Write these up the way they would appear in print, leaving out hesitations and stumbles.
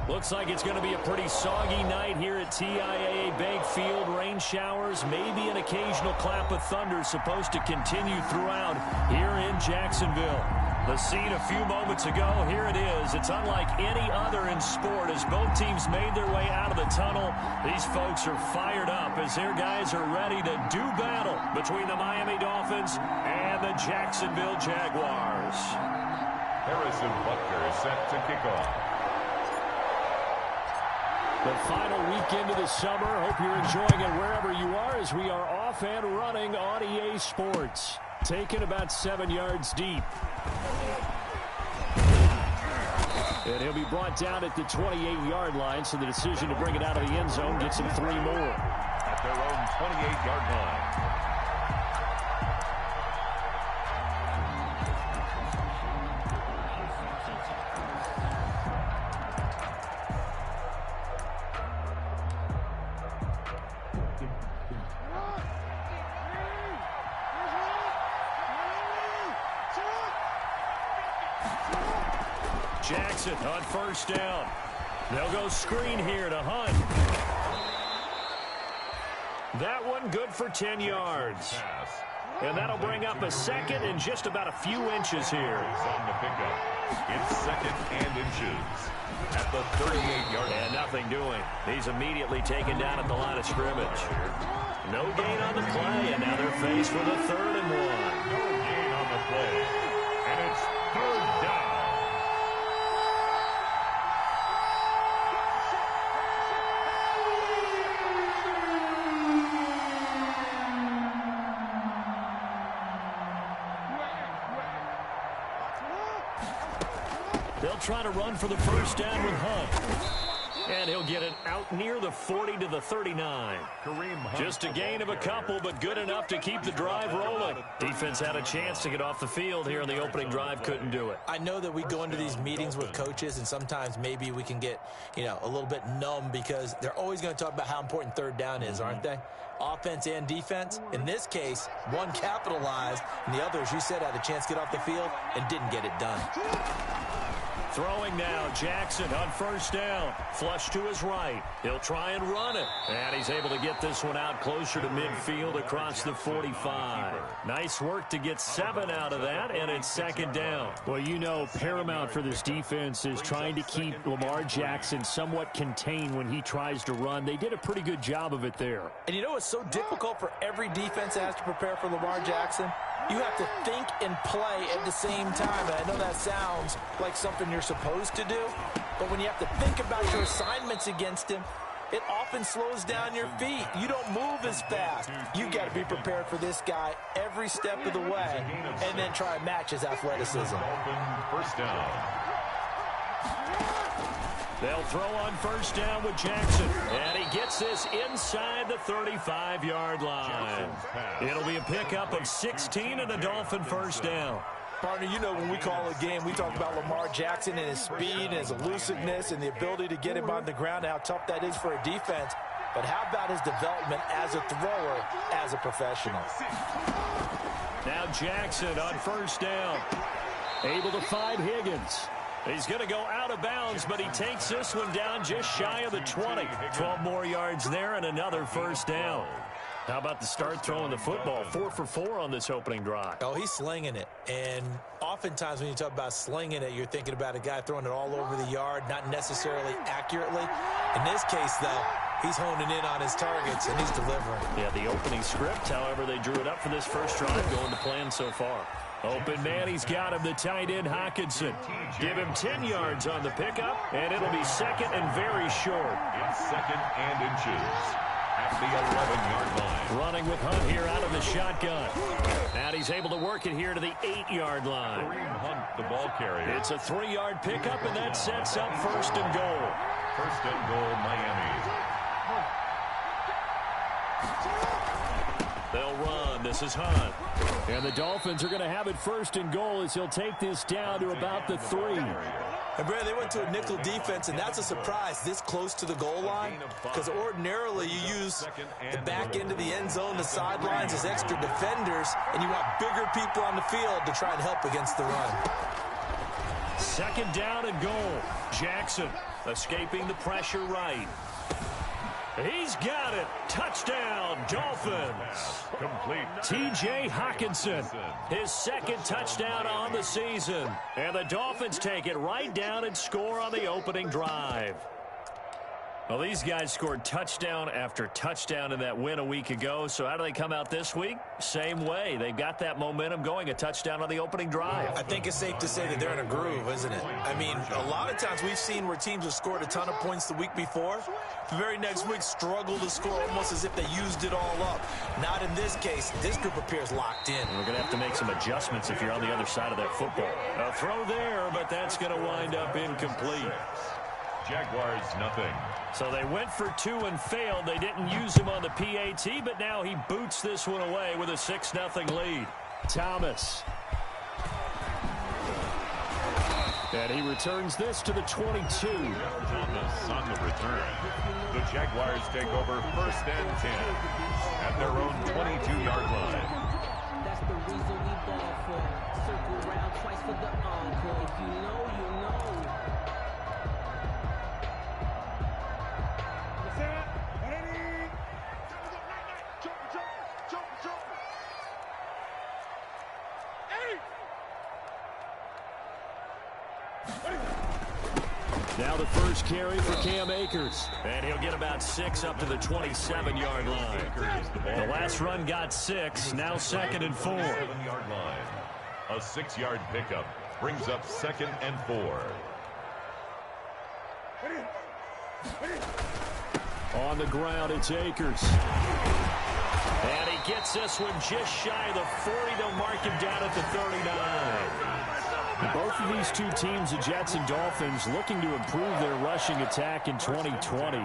Looks like it's going to be a pretty soggy night here at TIAA Bank Field. Rain showers, maybe an occasional clap of thunder supposed to continue throughout here in Jacksonville. The scene a few moments ago, here it is. It's unlike any other in sport as both teams made their way out of the tunnel. These folks are fired up as their guys are ready to do battle between the Miami Dolphins and the Jacksonville Jaguars. Harrison Butker is set to kick off. The final weekend of the summer. Hope you're enjoying it wherever you are as we are off and running on EA Sports. Taken about 7 yards deep. And he'll be brought down at the 28-yard line, so the decision to bring it out of the end zone gets him 3 more. At their own 28-yard line. Jackson on first down. They'll go screen here to Hunt. That one good for 10 yards. And that'll bring up a second and just about a few inches here. On the pickup. It's second and inches. At the 38-yard line. And nothing doing. He's immediately taken down at the line of scrimmage. No gain on the play, and now they're faced with a 3rd and 1. No gain on the play. And it's 3rd down. They'll try to run for the first down with Hunt. And he'll get it out near the 40 to the 39. Just a gain of a couple, but good enough to keep the drive rolling. Defense had a chance to get off the field here in the opening drive, couldn't do it. I know that we go into these meetings with coaches, and sometimes maybe we can get, a little bit numb because they're always going to talk about how important 3rd down is, aren't they? Offense and defense. In this case, one capitalized, and the other, as you said, had a chance to get off the field and didn't get it done. Throwing now, Jackson on first down. Flush to his right. He'll try and run it. And he's able to get this one out closer to midfield across the 45. Nice work to get 7 out of that, and it's 2nd down. Well, paramount for this defense is trying to keep Lamar Jackson somewhat contained when he tries to run. They did a pretty good job of it there. And it's so difficult for every defense that has to prepare for Lamar Jackson. You have to think and play at the same time. And I know that sounds like something you're supposed to do, but when you have to think about your assignments against him, it often slows down your feet. You don't move as fast. You got to be prepared for this guy every step of the way and then try and match his athleticism. First down. They'll throw on first down with Jackson, and he gets this inside the 35-yard line. It'll be a pickup of 16 and a Dolphin first down. Partner, when we call a game, we talk about Lamar Jackson and his speed and his elusiveness and the ability to get him on the ground and how tough that is for a defense. But how about his development as a thrower, as a professional? Now Jackson on first down. Able to find Higgins. He's going to go out of bounds, but he takes this one down just shy of the 20. 12 more yards there and another first down. How about the start throwing the football? 4 for 4 on this opening drive. Oh, he's slinging it. And oftentimes when you talk about slinging it, you're thinking about a guy throwing it all over the yard, not necessarily accurately. In this case, though, he's honing in on his targets, and he's delivering. Yeah, the opening script, however, they drew it up for this first drive, going to plan so far. Open man, he's got him, the tight end, Hockenson. Give him 10 yards on the pickup, and it'll be 2nd and very short. It's 2nd and inches. At the 11-yard line. Running with Hunt here out of the shotgun. And he's able to work it here to the 8-yard line. Kareem Hunt, the ball carrier. It's a 3-yard pickup, and that sets up 1st and goal. 1st and goal, Miami. They'll run. This is Hunt. And the Dolphins are going to have it 1st and goal as he'll take this down to about the 3. And, Brad, they went to a nickel defense, and that's a surprise this close to the goal line because ordinarily you use the back end of the end zone, the sidelines as extra defenders, and you want bigger people on the field to try and help against the run. Second down and goal. Jackson escaping the pressure right. He's got it. Touchdown, Dolphins. Complete. T.J. Hawkinson, his second touchdown on the season. And the Dolphins take it right down and score on the opening drive. Well, these guys scored touchdown after touchdown in that win a week ago. So how do they come out this week? Same way. They've got that momentum going, a touchdown on the opening drive. I think it's safe to say that they're in a groove, isn't it? I mean, a lot of times we've seen where teams have scored a ton of points the week before. The very next week struggle to score almost as if they used it all up. Not in this case. This group appears locked in. We're going to have to make some adjustments if you're on the other side of that football. A throw there, but that's going to wind up incomplete. Jaguars, nothing. So they went for 2 and failed. They didn't use him on the PAT, but now he boots this one away with a 6-0 lead. Thomas. And he returns this to the 22. Thomas on the return. The Jaguars take over 1st and 10 at their own 22-yard line. That's the reason we ball for. Circle around twice for the encore. If you know, you know. Now the first carry for Cam Akers. And he'll get about 6 up to the 27-yard line. The last run got 6, now 2nd and 4. 7-yard line. A 6-yard pickup brings up 2nd and 4. On the ground, it's Akers. And he gets this one just shy of the 40. They'll mark him down at the 39. Both of these two teams, the Jets and Dolphins, looking to improve their rushing attack in 2020.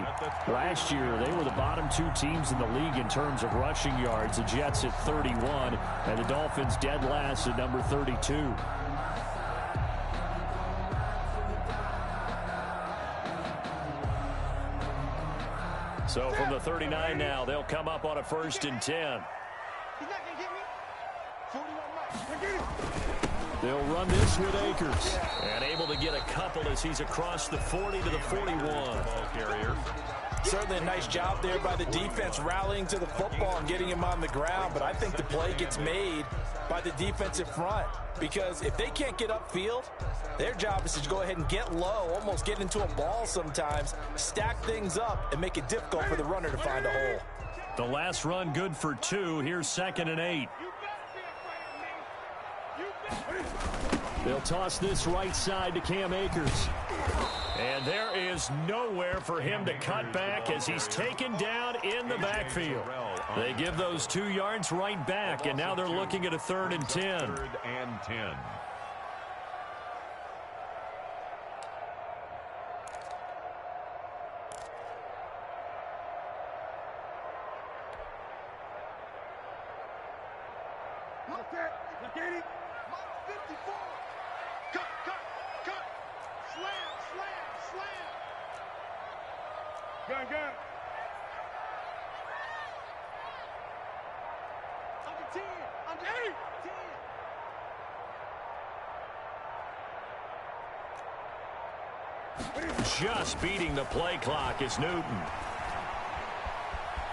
Last year, they were the bottom 2 teams in the league in terms of rushing yards. The Jets at 31, and the Dolphins dead last at number 32. So from the 39 now, they'll come up on a 1st and 10. He's not going to get me. 41 miles. They'll run this with Akers. And able to get a couple as he's across the 40 to the 41. Ball carrier. Certainly a nice job there by the defense rallying to the football and getting him on the ground. But I think the play gets made by the defensive front. Because if they can't get upfield, their job is to go ahead and get low, almost get into a ball sometimes, stack things up, and make it difficult for the runner to find a hole. The last run good for 2. Here's 2nd and 8. They'll toss this right side to Cam Akers. And there is nowhere for him to cut back as he's taken down in the backfield. They give those 2 yards right back, and now they're looking at a 3rd and 10. 3rd and 10. Look at it. 54. Cut. Slam. Gun. Under 10. Under 8. 10. Just beating the play clock is Newton.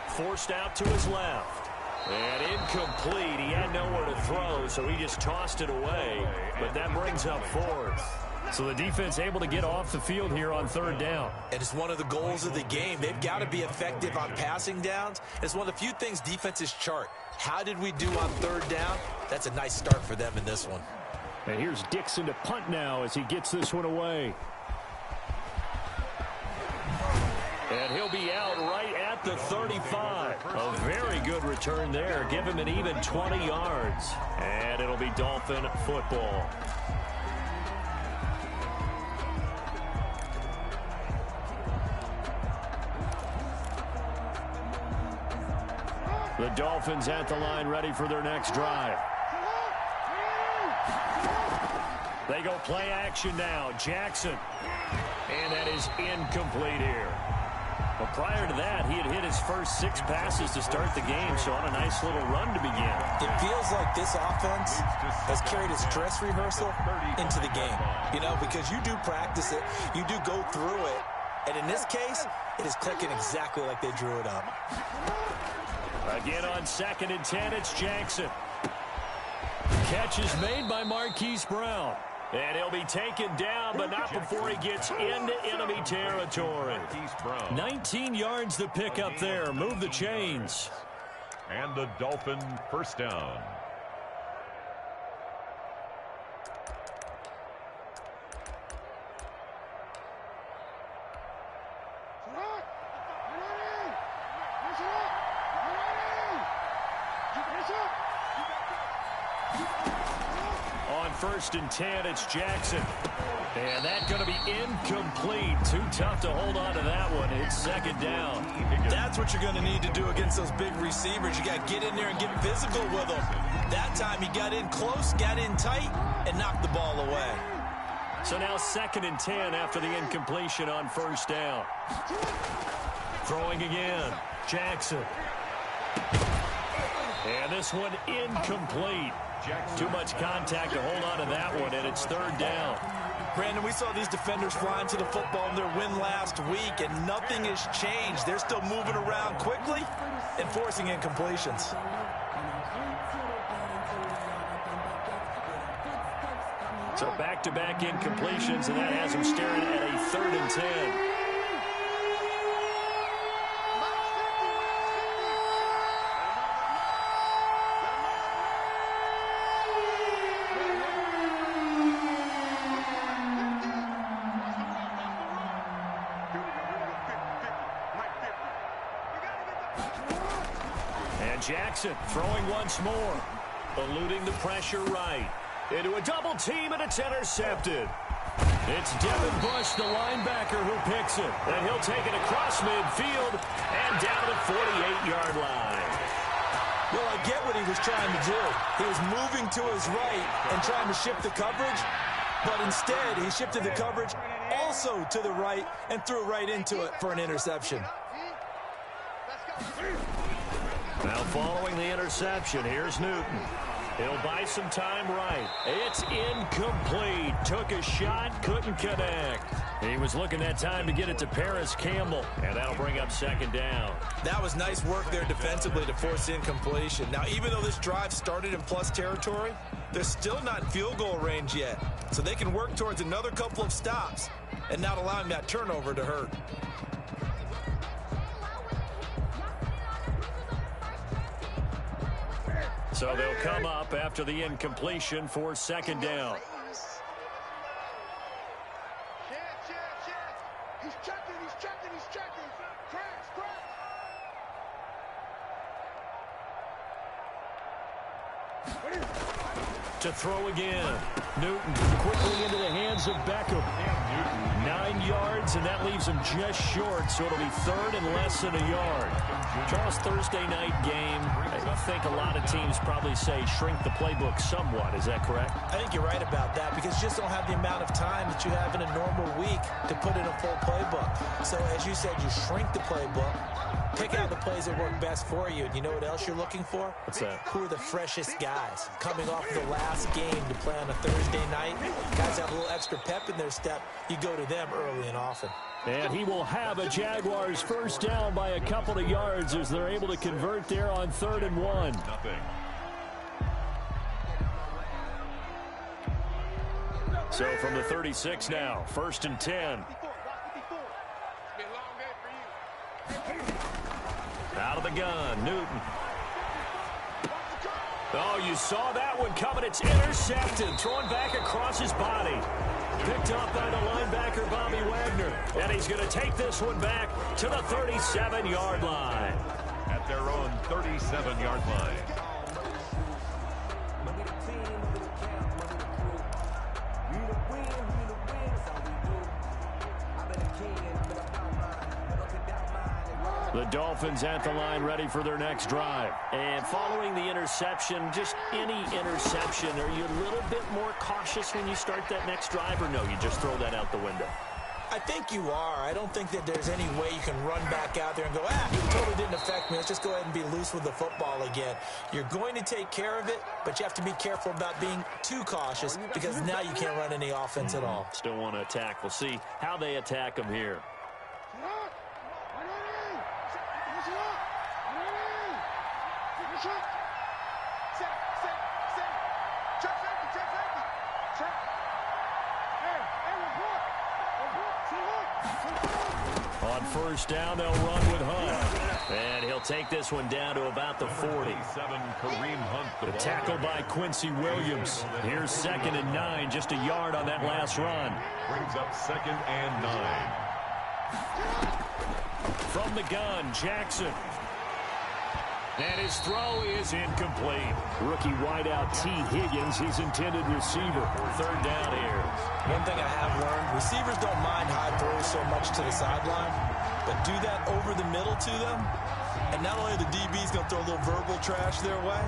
Forced out to his left. And incomplete. He had nowhere to throw, so he just tossed it away. But that brings up 4th. So the defense able to get off the field here on 3rd down. And it's one of the goals of the game. They've got to be effective on passing downs. It's one of the few things defenses chart. How did we do on 3rd down? That's a nice start for them in this one. And here's Dixon to punt now as he gets this one away. And he'll be out right at the 35. A very good return there. Give him an even 20 yards. And it'll be Dolphin football. The Dolphins at the line ready for their next drive. They go play action now. Jackson. And that is incomplete here. Well, prior to that, he had hit his first 6 passes to start the game, so on a nice little run to begin. It feels like this offense has carried its dress rehearsal into the game, you know, because you do practice it, you do go through it, and in this case, it is clicking exactly like they drew it up. Again on 2nd and 10, it's Jackson. Catch is made by Marquise Brown. And he'll be taken down, but not before he gets into enemy territory. 19 yards to pick up there. Move the chains. And the Dolphin first down. On 1st and 10, it's Jackson. And that's going to be incomplete. Too tough to hold on to that one. It's 2nd down. That's what you're going to need to do against those big receivers. You got to get in there and get physical with them. That time he got in close, got in tight, and knocked the ball away. So now 2nd and 10 after the incompletion on 1st down. Throwing again. Jackson. And this one incomplete. Too much contact to hold on to that one, and it's 3rd down. Brandon, we saw these defenders flying to the football in their win last week, and nothing has changed. They're still moving around quickly and forcing incompletions. So back-to-back incompletions, and that has them staring at a 3rd and 10. Jackson throwing once more, eluding the pressure right. Into a double team, and it's intercepted. It's Devin Bush, the linebacker, who picks it. And he'll take it across midfield and down the 48-yard line. Well, I get what he was trying to do. He was moving to his right and trying to shift the coverage, but instead he shifted the coverage also to the right and threw right into it for an interception. Now following the interception, here's Newton. He'll buy some time right. It's incomplete. Took a shot, couldn't connect. He was looking that time to get it to Paris Campbell, and that'll bring up 2nd down. That was nice work there defensively to force incompletion. Now, even though this drive started in plus territory, they're still not in field goal range yet, so they can work towards another couple of stops and not allowing that turnover to hurt. So they'll come up after the incompletion for 2nd down. He's checking. Crash. To throw again. Newton quickly into the hands of Beckham. 9 yards, and that leaves him just short, so it'll be 3rd and less than a yard. Charles, Thursday night game, I think a lot of teams probably say shrink the playbook somewhat. Is that correct? I think you're right about that because you just don't have the amount of time that you have in a normal week to put in a full playbook. So as you said, you shrink the playbook, pick out the plays that work best for you. And you know what else you're looking for? What's that? Who are the freshest guys coming off the last game to play on a Thursday night? Guys have a little extra pep in their step. You go to them early and often. And he will have a Jaguars first down by a couple of yards as they're able to convert there on 3rd and 1. Nothing. So from the 36 now, 1st and 10. Out of the gun, Newton. Oh, you saw that one coming. It's intercepted. Thrown back across his body. Picked up by the linebacker, Bobby Wagner. And he's going to take this one back to the 37-yard line. At their own 37-yard line. The Dolphins at the line ready for their next drive. And following the interception, just any interception, are you a little bit more cautious when you start that next drive, or no, you just throw that out the window? I think you are. I don't think that there's any way you can run back out there and go, it totally didn't affect me. Let's just go ahead and be loose with the football again. You're going to take care of it, but you have to be careful about being too cautious because now you can't run any offense at all. Still want to attack. We'll see how they attack him here. On first down, they'll run with Hunt. And he'll take this one down to about the 40. Kareem Hunt, the tackle by Quincy Williams. Here's 2nd and 9, just a yard on that last run. Brings up 2nd and 9. From the gun, Jackson. And his throw is incomplete. Rookie wideout T. Higgins, his intended receiver. 3rd down here. One thing I have learned, receivers don't mind high throws so much to the sideline, but do that over the middle to them, and not only are the DBs going to throw a little verbal trash their way,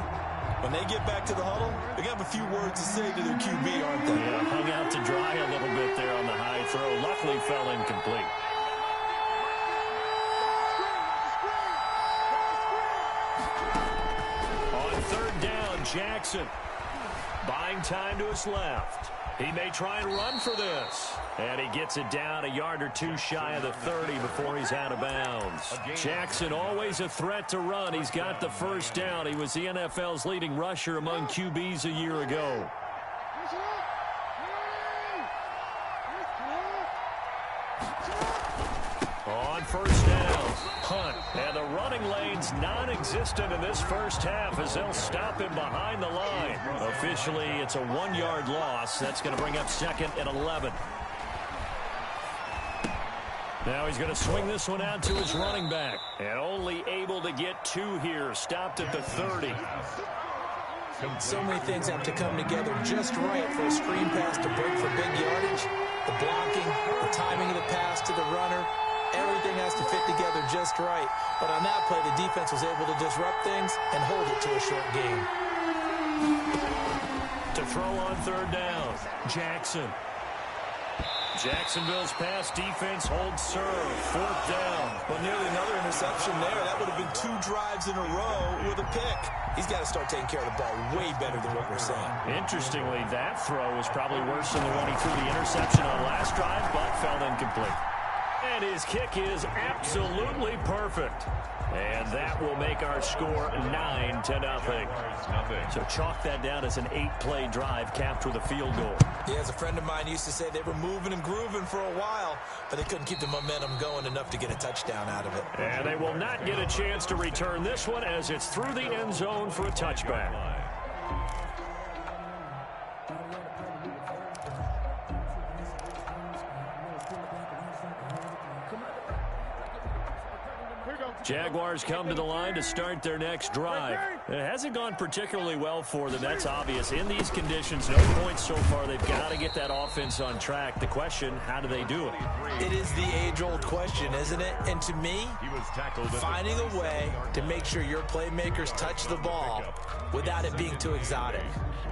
when they get back to the huddle, they're going to have a few words to say to their QB, aren't they? Yeah, hung out to dry a little bit there on the high throw. Luckily fell incomplete. On 3rd down, Jackson. Buying time to his left. He may try and run for this. And he gets it down a yard or two shy of the 30 before he's out of bounds. Jackson, always a threat to run. He's got the first down. He was the NFL's leading rusher among QBs a year ago. On first down, Hunt. And the running lane's non-existent in this first half as they'll stop him behind the line. Officially, it's a 1-yard loss. That's going to bring up 2nd and 11. Now he's going to swing this one out to his running back. And only able to get 2 here. Stopped at the 30. So many things have to come together just right for a screen pass to break for big yardage. The blocking, the timing of the pass to the runner. Everything has to fit together just right. But on that play, the defense was able to disrupt things and hold it to a short game. To throw on 3rd down, Jackson. Jacksonville's pass defense holds serve. 4th down. Well, nearly another interception there. That would have been 2 drives in a row with a pick. He's got to start taking care of the ball way better than what we're saying. Interestingly, that throw was probably worse than the one he threw the interception on last drive, but fell incomplete. And his kick is absolutely perfect. And that will make our score 9-0. So chalk that down as an 8-play drive capped with a field goal. Yeah, as a friend of mine used to say, they were moving and grooving for a while, but they couldn't keep the momentum going enough to get a touchdown out of it. And they will not get a chance to return this one as it's through the end zone for a touchback. Jaguars come to the line to start their next drive. It hasn't gone particularly well for them. That's obvious. In these conditions, no points so far. They've got to get that offense on track. The question, how do they do it? It is the age-old question, isn't it? And to me, finding a way to make sure your playmakers touch the ball without it being too exotic.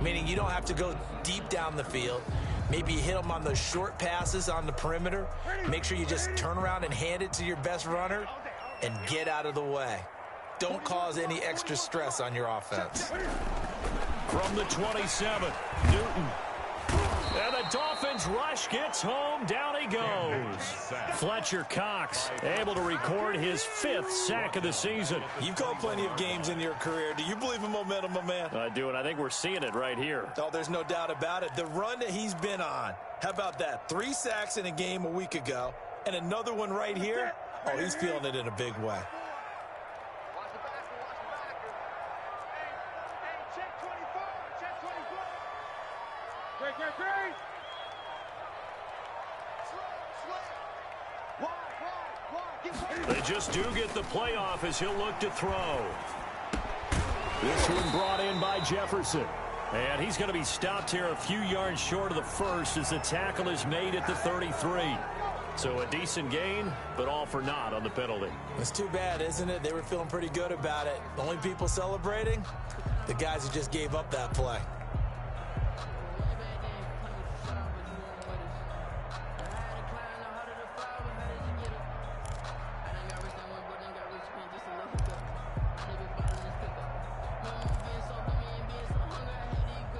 Meaning you don't have to go deep down the field. Maybe you hit them on those short passes on the perimeter. Make sure you just turn around and hand it to your best runner and get out of the way. Don't cause any extra stress on your offense. From the 27, Newton. And the Dolphins rush gets home. Down he goes. Fletcher Cox able to record his 5th sack of the season. You've called plenty of games in your career. Do you believe in momentum, my man? I do, and I think we're seeing it right here. Oh, there's no doubt about it. The run that he's been on. How about that? 3 sacks in a game a week ago, and another one right here. Oh, he's feeling it in a big way. They just do get the playoff as he'll look to throw. This one brought in by Jefferson. And he's going to be stopped here a few yards short of the first as the tackle is made at the 33. So a decent gain, but all for naught on the penalty. It's too bad, isn't it? They were feeling pretty good about it. The only people celebrating, the guys who just gave up that play.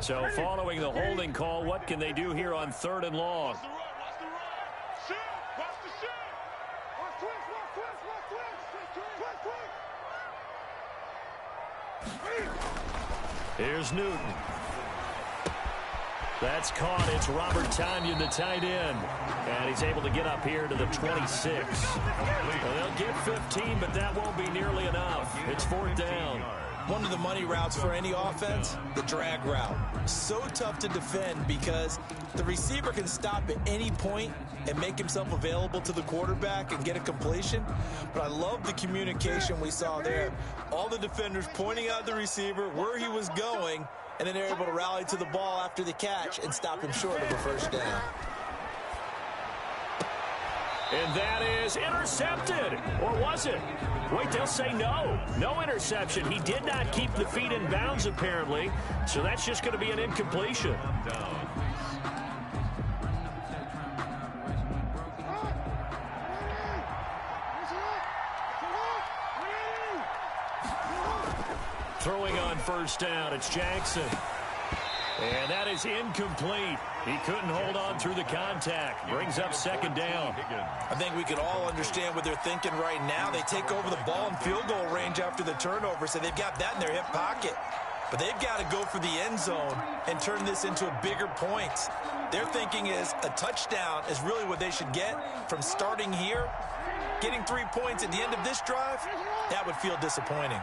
So following the holding call, what can they do here on 3rd and long? Watch the run. Watch the run. Shoot. Watch the shoot. Watch twist. Watch twist. Watch twist. Twist, twist. Here's Newton. That's caught. It's Robert Tonyan, the tight end. And he's able to get up here to the 26. Well, they'll get 15, but that won't be nearly enough. It's 4th down. One of the money routes for any offense, the drag route. So tough to defend because the receiver can stop at any point and make himself available to the quarterback and get a completion. But I love the communication we saw there. All the defenders pointing out the receiver, where he was going, and then they're able to rally to the ball after the catch and stop him short of a 1st down. And that is intercepted. Or was it? Wait, they'll say no. No interception. He did not keep the feet in bounds, apparently. So that's just going to be an incompletion. Throwing on 1st down, it's Jackson. And that is incomplete. He couldn't hold on through the contact. Brings up 2nd down. I think we could all understand what they're thinking right now. They take over the ball in field goal range after the turnover, so they've got that in their hip pocket. But they've got to go for the end zone and turn this into a bigger points. Their thinking is a touchdown is really what they should get from starting here. Getting 3 points at the end of this drive, that would feel disappointing.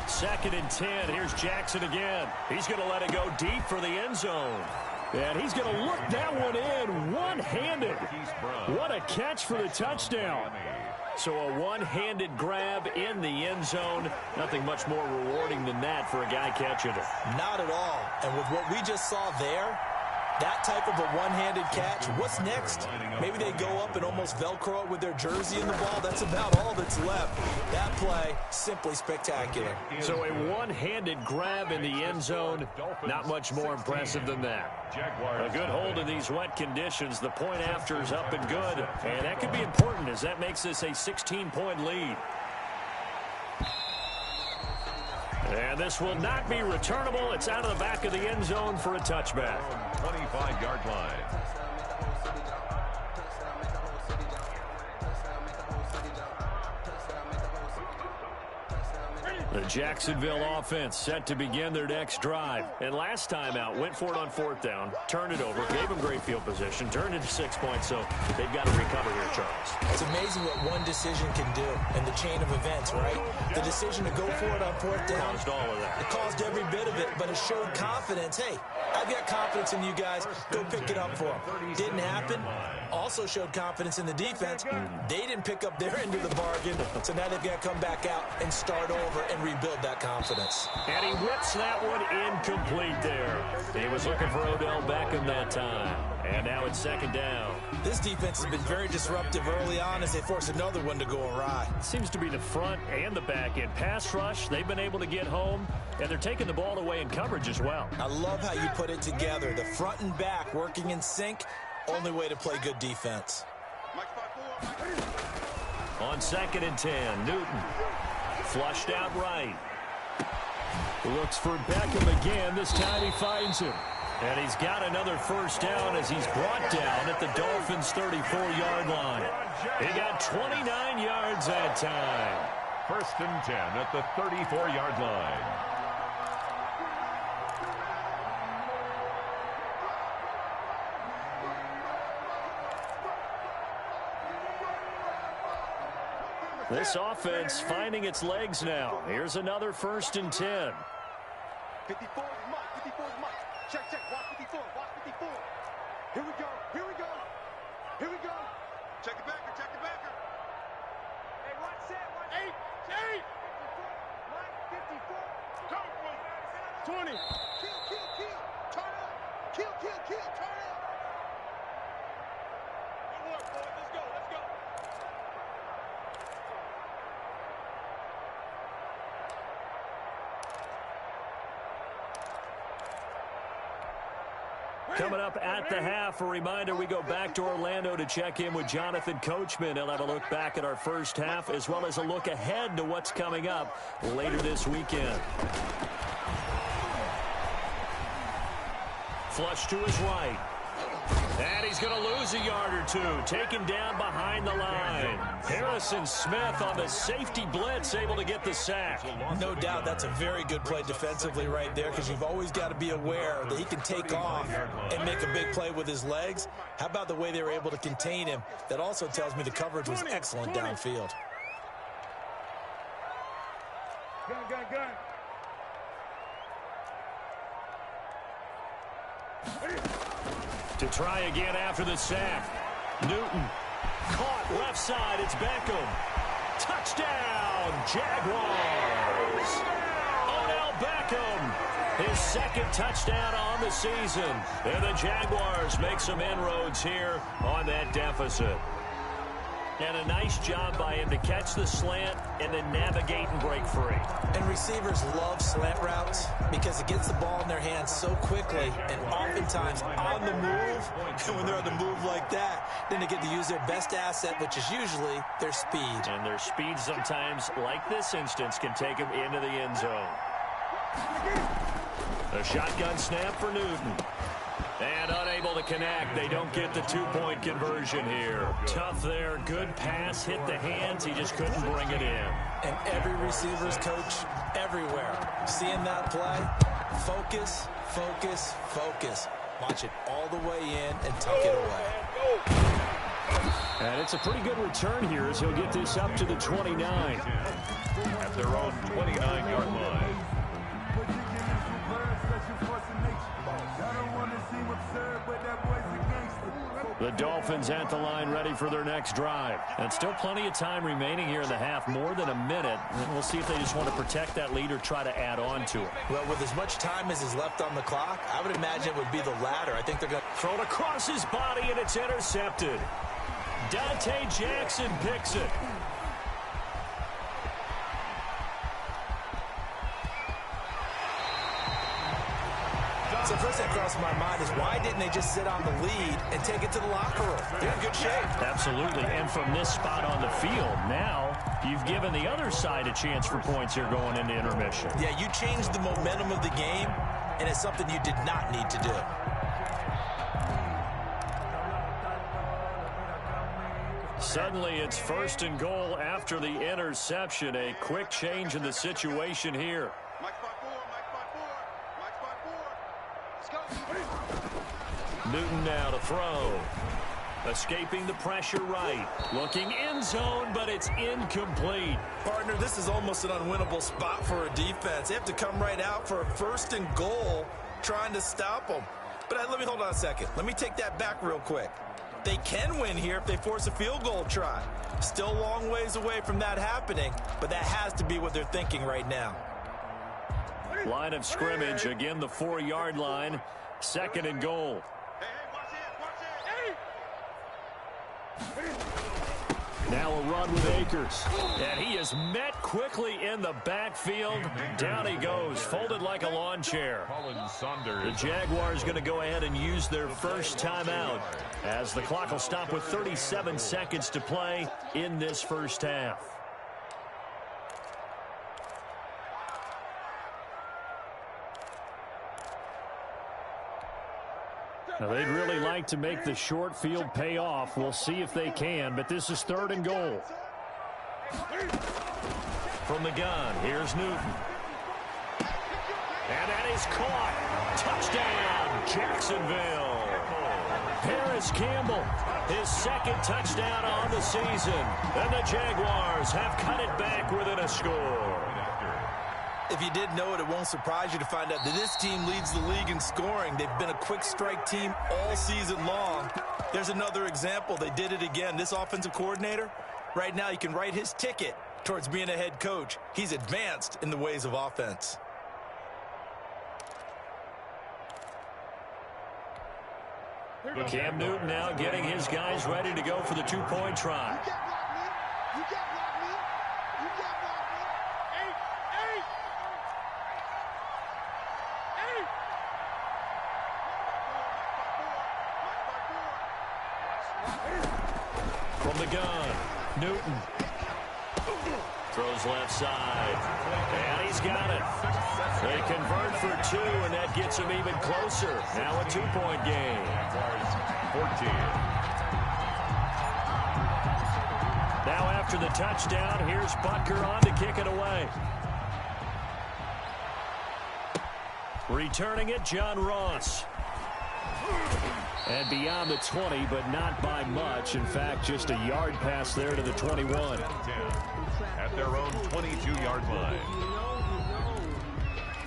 2nd and 10. Here's Jackson again. He's going to let it go deep for the end zone. And he's going to look that one in one-handed. What a catch for the touchdown. So a one-handed grab in the end zone. Nothing much more rewarding than that for a guy catching it. Not at all. And with what we just saw there, that type of a one-handed catch, what's next? Maybe they go up and almost Velcro it with their jersey in the ball. That's about all that's left. That play, simply spectacular. So a one-handed grab in the end zone, not much more impressive than that. A good hold in these wet conditions. The point after is up and good. And that could be important as that makes this a 16-point lead. And this will not be returnable. It's out of the back of the end zone for a touchback. 25-yard line. The Jacksonville offense set to begin their next drive. And last time out, went for it on 4th down, turned it over, gave them great field position, turned into 6 points, so they've got to recover here, Charles. It's amazing what one decision can do in the chain of events, right? The decision to go for it on 4th down. Caused all of that. It caused every bit of it, but it showed confidence. Hey, I've got confidence in you guys. Go pick it up for them. Didn't happen. Also showed confidence in the defense. They didn't pick up their end of the bargain, so now they've got to come back out and start over and rebuild that confidence. And he whips that one incomplete there. He was looking for Odell Beckham that time. And now it's 2nd down. This defense has been very disruptive early on as they force another one to go awry. Seems to be the front and the back end. Pass rush, they've been able to get home, and they're taking the ball away in coverage as well. I love how you put it together. The front and back working in sync. Only way to play good defense. On 2nd and 10, Newton flushed out right. Looks for Beckham again. This time he finds him. And he's got another 1st down as he's brought down at the Dolphins' 34-yard line. He got 29 yards that time. 1st and 10 at the 34-yard line. This offense finding its legs now. Here's another 1st and 10. 54 is much. 54 is much. Check, check. Watch 54. Watch 54. Here we go. Here we go. Here we go. Check the backer. Check the backer. Hey, watch set. Watch 8. 8. 54. 20. Kill, kill, kill. Turn up. Kill, kill, kill. Turn up. Good work, boys. Let's go. Let's go. Coming up at the half, a reminder, we go back to Orlando to check in with Jonathan Coachman. He'll have a look back at our first half as well as a look ahead to what's coming up later this weekend. Flush to his right. And he's going to lose a yard or two. Taken down behind the line. Harrison Smith on the safety blitz, able to get the sack. No doubt that's a very good play defensively right there, because you've always got to be aware that he can take off and make a big play with his legs. How about the way they were able to contain him? That also tells me the coverage was excellent downfield. Gun. To try again after the sack. Newton caught left side. It's Beckham. Touchdown, Jaguars. Odell Beckham, his second touchdown on the season. And the Jaguars make some inroads here on that deficit. And a nice job by him to catch the slant and then navigate and break free. And receivers love slant routes because it gets the ball in their hands so quickly and oftentimes on the move. And when they're on the move like that, then they get to use their best asset, which is usually their speed. And their speed sometimes, like this instance, can take them into the end zone. A shotgun snap for Newton. And unable to connect. They don't get the two-point conversion here. Tough there. Good pass. Hit the hands. He just couldn't bring it in. And every receiver's coach everywhere. Seeing that play, focus, focus, focus. Watch it all the way in and tuck it away. And it's a pretty good return here as he'll get this up to the 29. At their own 29-yard line. The Dolphins at the line ready for their next drive. And still plenty of time remaining here in the half, more than a minute. And we'll see if they just want to protect that lead or try to add on to it. Well, with as much time as is left on the clock, I would imagine it would be the latter. I think they're going to throw it across his body, and it's intercepted. Dante Jackson picks it. So first that crossed my mind is, why didn't they just sit on the lead and take it to the locker room? They're in good shape. Absolutely. And from this spot on the field, now you've given the other side a chance for points here going into intermission. Yeah, you changed the momentum of the game, and it's something you did not need to do. Suddenly, it's 1st and goal after the interception. A quick change in the situation here. Newton now to throw. Escaping the pressure right. Looking end zone, but it's incomplete. Partner, this is almost an unwinnable spot for a defense. They have to come right out for a 1st and goal trying to stop them. But let me hold on a second. Let me take that back real quick. They can win here if they force a field goal try. Still a long ways away from that happening, but that has to be what they're thinking right now. Line of scrimmage, again the 4-yard line. 2nd and goal. Now a run with Akers. And he is met quickly in the backfield. Down he goes, folded like a lawn chair. The Jaguars going to go ahead and use their first timeout as the clock will stop with 37 seconds to play in this first half. Now, they'd really like to make the short field pay off. We'll see if they can, but this is 3rd and goal. From the gun, here's Newton. And that is caught. Touchdown, Jacksonville. Paris Campbell, his 2nd touchdown on the season. And the Jaguars have cut it back within a score. If you did know it, it won't surprise you to find out that this team leads the league in scoring. They've been a quick strike team all season long. There's another example. They did it again. This offensive coordinator, right now you can write his ticket towards being a head coach. He's advanced in the ways of offense. Cam Newton now getting his guys ready to go for the 2-point try. gun. Newton. Throws left side. And he's got it. They convert for 2, and that gets him even closer. Now a 2-point game. 14. Now after the touchdown, here's Butker on to kick it away. Returning it, John Ross. And beyond the 20, but not by much. In fact, just a yard pass there to the 21. At their own 22-yard line.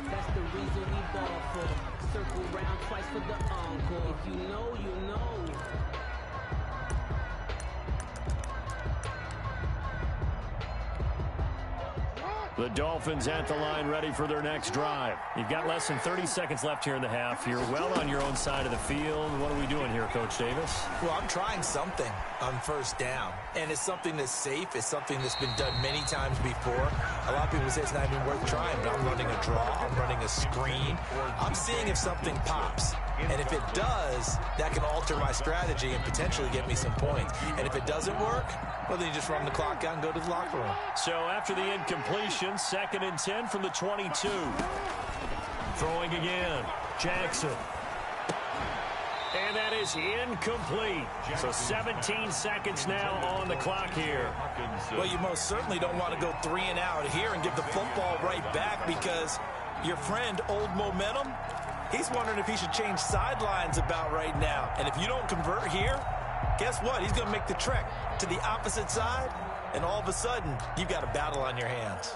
That's the reason we ball for. Circle round twice for the encore. If you know, you know. The Dolphins at the line, ready for their next drive. You've got less than 30 seconds left here in the half. You're well on your own side of the field. What are we doing here, Coach Davis? Well, I'm trying something on first down, and it's something that's safe. It's something that's been done many times before. A lot of people say it's not even worth trying, but I'm running a draw. I'm running a screen. I'm seeing if something pops. And if it does, that can alter my strategy and potentially get me some points. And if it doesn't work, well, then you just run the clock out and go to the locker room. So after the incompletion, 2nd and 10 from the 22. Throwing again. Jackson. And that is incomplete. So 17 seconds now on the clock here. Well, you most certainly don't want to go 3 and out here and give the football right back, because your friend, Old Momentum, he's wondering if he should change sidelines about right now. And if you don't convert here, guess what? He's going to make the trek to the opposite side, and all of a sudden, you've got a battle on your hands.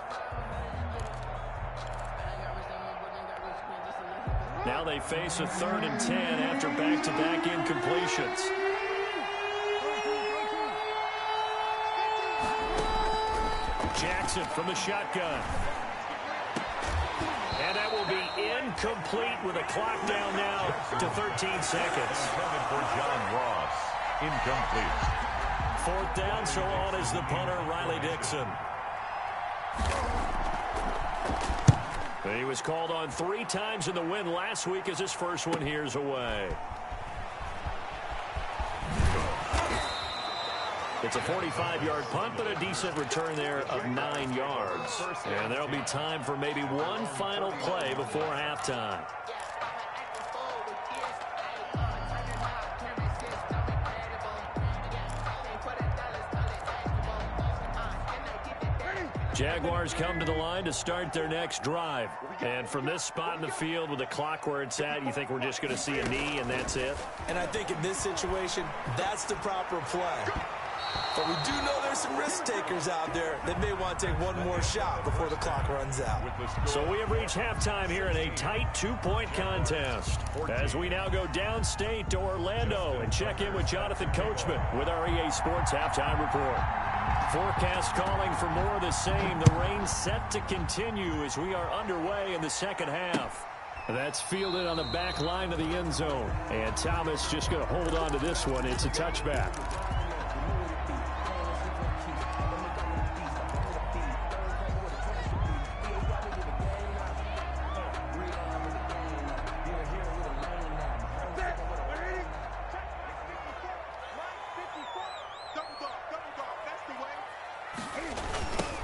Now they face a 3rd and 10 after back-to-back incompletions. Jackson from the shotgun. And that will be incomplete with a clock down now to 13 seconds. For John Ross. Incomplete. 4th down, so on is the punter, Riley Dixon. He was called on 3 times in the win last week as his first one here's away. It's a 45-yard punt, but a decent return there of 9 yards. And there'll be time for maybe one final play before halftime. Jaguars come to the line to start their next drive. And from this spot in the field with the clock where it's at, you think we're just going to see a knee and that's it? And I think in this situation, that's the proper play. But we do know there's some risk takers out there that may want to take one more shot before the clock runs out. So we have reached halftime here in a tight 2-point contest. As we now go downstate to Orlando and check in with Jonathan Coachman with our EA Sports Halftime Report. Forecast calling for more of the same. The rain set to continue as we are underway in the second half. That's fielded on the back line of the end zone. And Thomas just going to hold on to this one. It's a touchback.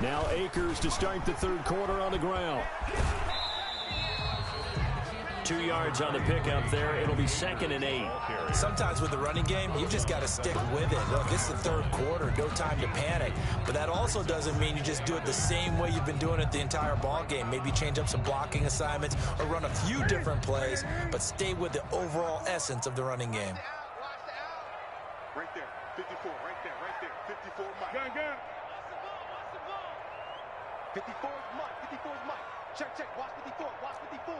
Now Akers to start the third quarter on the ground. 2 yards on the pickup there. It'll be 2nd and 8. Sometimes with the running game, you've just got to stick with it. Look, it's the third quarter. No time to panic. But that also doesn't mean you just do it the same way you've been doing it the entire ball game. Maybe change up some blocking assignments or run a few different plays, but stay with the overall essence of the running game. Right there. 54. Right there. 54 Mike. Gun. 54 is Mike. 54 is Mike. Check. Watch 54. Watch 54.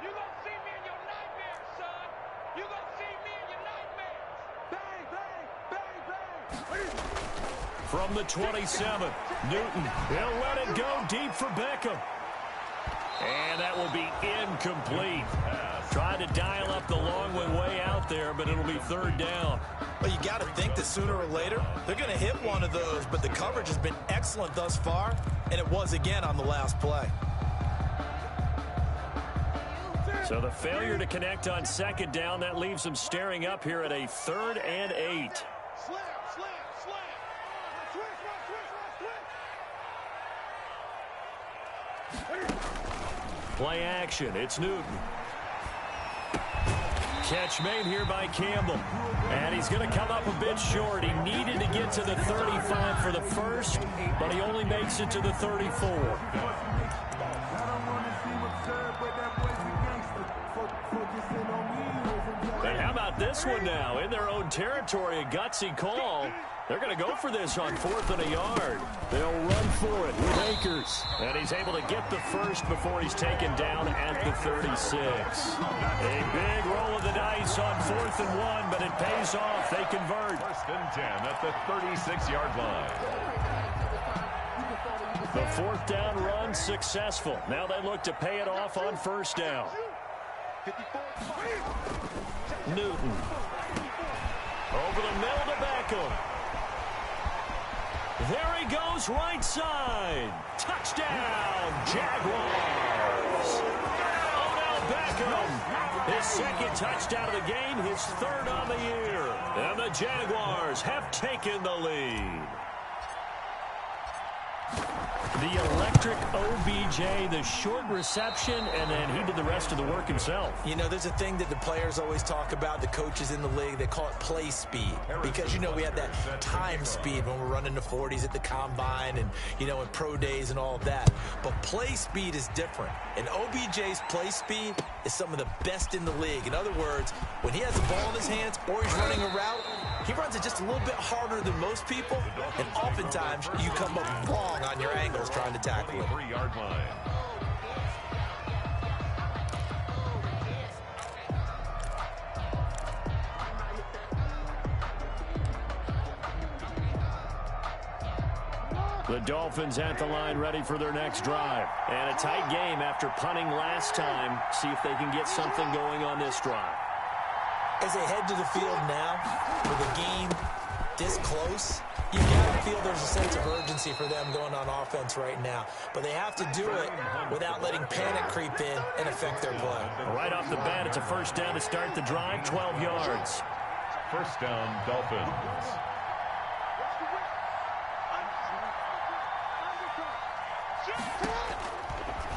You gonna see me in your nightmares, son. You gonna see me in your nightmares. Bang, bang, bang, bang. From the 27, Newton. He'll let it go deep for Beckham. And that will be incomplete. Trying to dial up the long one way out there, but it'll be 3rd down. Well, you got to think that sooner or later, they're going to hit one of those, but the coverage has been excellent thus far, and it was again on the last play. So the failure to connect on 2nd down, that leaves them staring up here at a 3rd and 8. Slam. Play action. It's Newton. Catch made here by Campbell. And he's going to come up a bit short. He needed to get to the 35 for the first, but he only makes it to the 34. And how about this one now? In their own territory, a gutsy call. They're going to go for this on 4th and a yard. They'll run for it with Akers. And he's able to get the first before he's taken down at the 36. A big roll of the dice on 4th and 1, but it pays off. They convert. 1st and 10 at the 36-yard line. The 4th down run successful. Now they look to pay it off on 1st down. Newton. Over the middle to Beckham. There he goes, right side. Touchdown, Jaguars. Odell Beckham. His 2nd touchdown of the game, his 3rd on the year. And the Jaguars have taken the lead. The electric OBJ, the short reception, and then he did the rest of the work himself. You know, there's a thing that the players always talk about, the coaches in the league, they call it play speed. Because, you know, we have that time speed when we're running the 40s at the combine and, you know, in pro days and all of that. But play speed is different. And OBJ's play speed is some of the best in the league. In other words, when he has the ball in his hands or he's running a route, he runs it just a little bit harder than most people. And oftentimes, you come up wrong on your angles trying to tackle it. 3-yard line. The Dolphins at the line ready for their next drive. And a tight game after punting last time. See if they can get something going on this drive. As they head to the field now, with the game this close, you got to feel there's a sense of urgency for them going on offense right now. But they have to do it without letting panic creep in and affect their play. Right off the bat, it's a 1st down to start the drive, 12 yards. 1st down, Dolphins.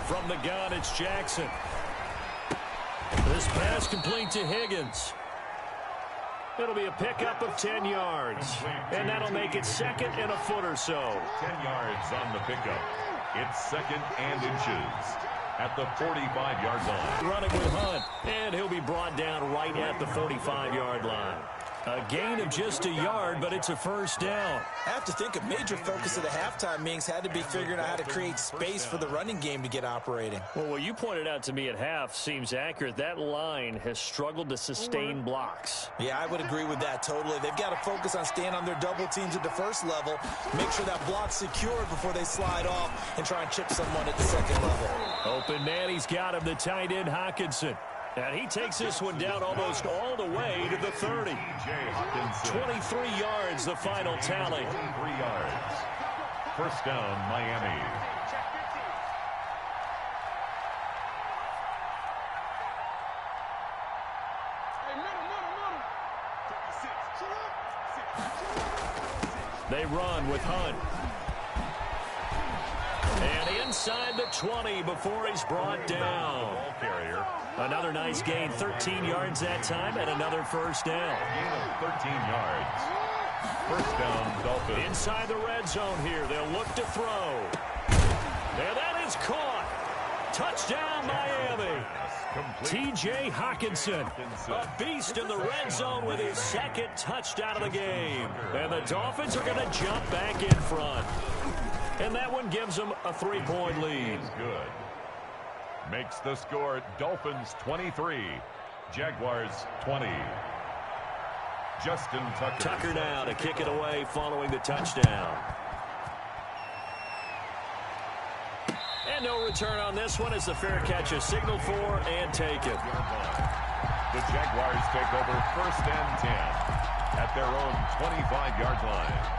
From the gun, it's Jackson. This pass complete to Higgins. It'll be a pickup of 10 yards. And that'll make it 2nd and a foot or so. 10 yards on the pickup. It's 2nd and inches at the 45-yard line. Running with Hunt. And he'll be brought down right at the 45-yard line. A gain of just a yard, but it's a 1st down. I have to think a major focus of the halftime meetings had to be figuring out how to create space for the running game to get operating. Well, what you pointed out to me at half seems accurate. That line has struggled to sustain blocks. Yeah, I would agree with that totally. They've got to focus on staying on their double teams at the 1st level, make sure that block's secured before they slide off and try and chip someone at the 2nd level. Open man, he's got him, the tight end Hockenson. And he takes this one down almost all the way to the 30. 23 yards, the final tally. 23 yards. 1st down, Miami. They run with Hunt. And inside the 20 before he's brought down. Ball carrier. Another nice gain, 13 yards that time, and another 1st down. Gain of 13 yards. 1st down, Dolphins. Inside the red zone here, they'll look to throw. And that is caught. Touchdown, Miami. T.J. Hockenson, a beast in the red zone with his 2nd touchdown of the game. And the Dolphins are going to jump back in front. And that one gives them a 3-point lead. Good. Makes the score Dolphins 23, Jaguars 20. Justin Tucker. Tucker now to kick it away following the touchdown. And no return on this one as the fair catch is signaled for and taken. The Jaguars take over 1st and 10 at their own 25-yard line.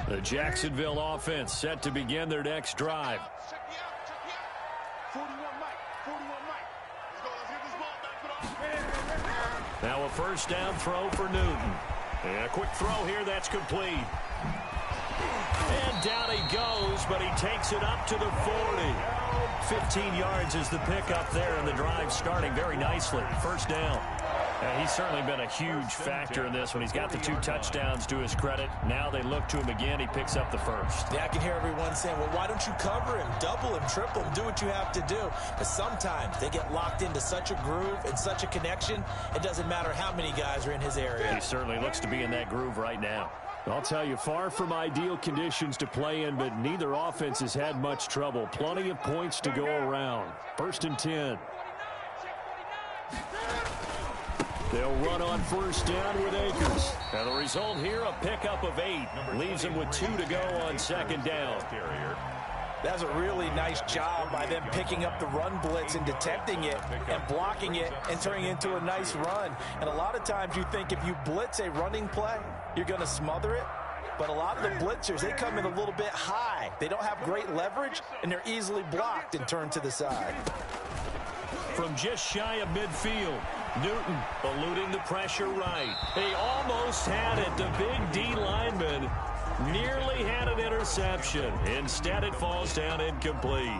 The Jacksonville offense set to begin their next drive. Check me out, check me out. 41 Mike, 41 Mike. Let's go, let's get this ball back for the offense. Now a first down throw for Newton. And a quick throw here that's complete. And down he goes, but he takes it up to the 40. 15 yards is the pickup there, and the drive starting very nicely. First down. He's certainly been a huge factor in this one. He's got the 2 touchdowns to his credit. Now they look to him again. He picks up the first. Yeah, I can hear everyone saying, well, why don't you cover him, double him, triple him, do what you have to do. But sometimes they get locked into such a groove and such a connection, it doesn't matter how many guys are in his area. He certainly looks to be in that groove right now. I'll tell you, far from ideal conditions to play in, but neither offense has had much trouble. Plenty of points to go around. First and 10. They'll run on first down with Akers. And the result here, a pickup of 8. Leaves them with 2 to go on second down. That's a really nice job by them picking up the run blitz and detecting it and blocking it and turning it into a nice run. And a lot of times you think if you blitz a running play, you're going to smother it. But a lot of the blitzers, they come in a little bit high. They don't have great leverage, and they're easily blocked and turned to the side. From just shy of midfield, Newton eluding the pressure right. He almost had it. The big D lineman nearly had an interception. Instead, it falls down incomplete.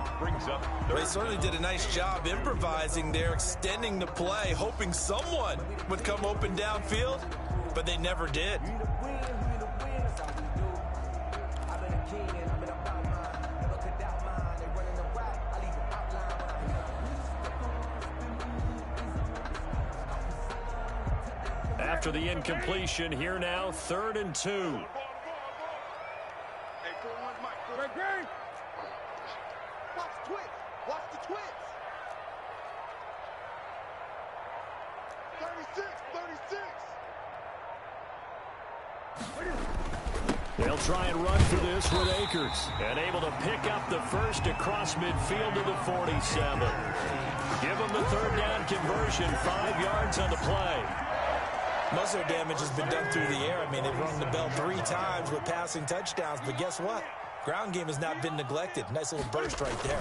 They certainly did a nice job improvising there, extending the play, hoping someone would come open downfield, but they never did. After the incompletion, here now, 3rd and 2. Hey, 4-1, Mike. Great. Watch the twits. Watch the twits. 36. They'll try and run for this with Akers. And able to pick up the first across midfield to the 47. Give them the 3rd down conversion, 5 yards on the play. Most of their damage has been done through the air. I mean, they've rung the bell 3 times with passing touchdowns, but guess what? Ground game has not been neglected. Nice little burst right there.